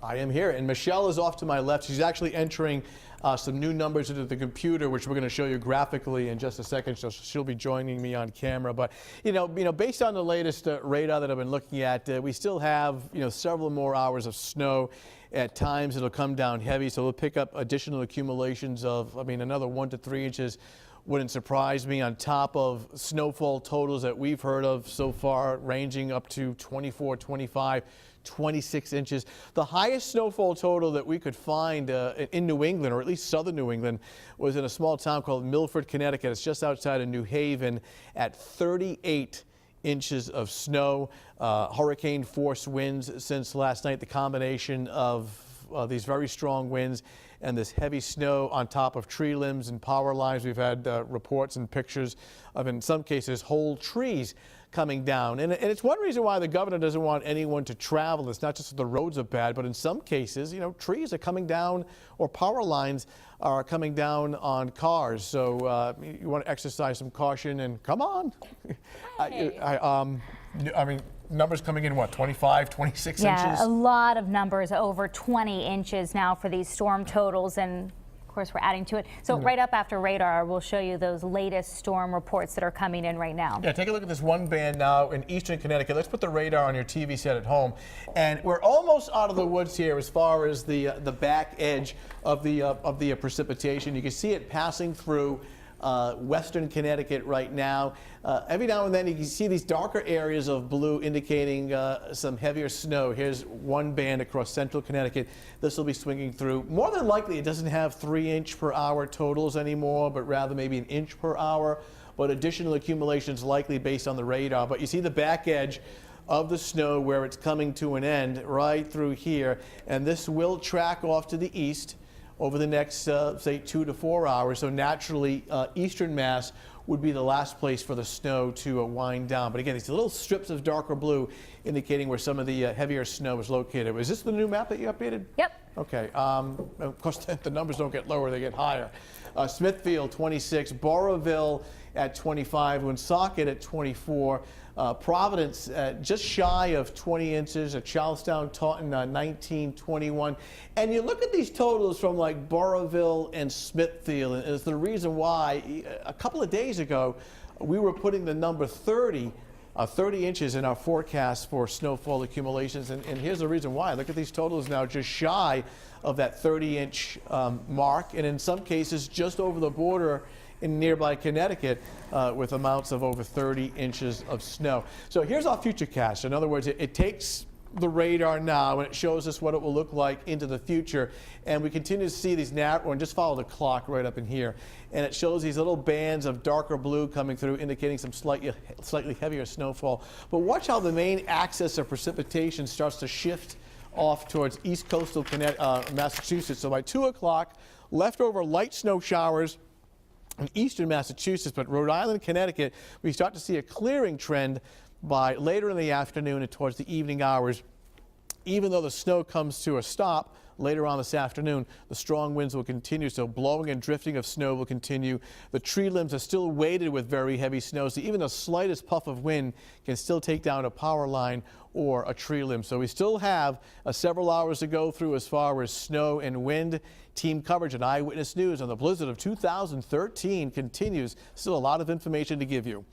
I am here, and Michelle is off to my left. She's actually entering some new numbers into the computer, which we're going to show you graphically in just a second. So she'll be joining me on camera. But based on the latest radar that I've been looking at, we still have several more hours of snow. At times it'll come down heavy, so we'll pick up additional accumulations of, another 1 to 3 inches. Wouldn't surprise me, on top of snowfall totals that we've heard of so far, ranging up to 24, 25, 26 inches. The highest snowfall total that we could find in New England, or at least southern New England, was in a small town called Milford, Connecticut. It's just outside of New Haven, at 38 inches of snow. Hurricane force winds since last night. The combination of these very strong winds and this heavy snow on top of tree limbs and power lines. We've had reports and pictures of, in some cases, whole trees coming down. And it's one reason why the governor doesn't want anyone to travel. It's not just that the roads are bad, but in some cases, trees are coming down, or power lines are coming down on cars. So you want to exercise some caution, and come on. Hey. Numbers coming in, what, 25, 26 inches? Yeah, a lot of numbers, over 20 inches now for these storm totals, and of course we're adding to it. So right up after radar, we'll show you those latest storm reports that are coming in right now. Yeah, take a look at this one band now in eastern Connecticut. Let's put the radar on your TV set at home. And we're almost out of the woods here as far as the back edge of the precipitation. You can see it passing through western Connecticut right now. Every now and then you can see these darker areas of blue indicating some heavier snow. Here's one band across central Connecticut. This will be swinging through. More than likely it doesn't have 3-inch per hour totals anymore, but rather maybe 1 inch per hour. But additional accumulations likely based on the radar. But you see the back edge of the snow where it's coming to an end right through here. And this will track off to the east over the next, say, 2 to 4 hours. So naturally, eastern Mass would be the last place for the snow to wind down. But again, these little strips of darker blue indicating where some of the heavier snow is located. Is this the new map that you updated? Yep. Okay. Of course, the numbers don't get lower, they get higher. Smithfield, 26. Burrillville at 25. Woonsocket at 24. Providence just shy of 20 inches. Charlestown, Taunton, 19, 21. And you look at these totals from like Burrillville and Smithfield, and it's the reason why a couple of days ago we were putting the number 30 inches in our forecast for snowfall accumulations, and here's the reason why. Look at these totals now, just shy of that 30-inch mark, and in some cases just over the border in nearby Connecticut with amounts of over 30 inches of snow. So here's our Futurecast. In other words, it takes the radar now and it shows us what it will look like into the future, and we continue to see these narrow, and just follow the clock right up in here, and it shows these little bands of darker blue coming through indicating some slightly heavier snowfall. But watch how the main axis of precipitation starts to shift off towards east coastal Massachusetts. So by 2 o'clock, leftover light snow showers in eastern Massachusetts, but Rhode Island, Connecticut, we start to see a clearing trend by later in the afternoon and towards the evening hours. Even though the snow comes to a stop later on this afternoon, the strong winds will continue, so blowing and drifting of snow will continue. The tree limbs are still weighted with very heavy snow, so even the slightest puff of wind can still take down a power line or a tree limb. So we still have several hours to go through as far as snow and wind. Team coverage and Eyewitness News on the blizzard of 2013 continues. Still a lot of information to give you.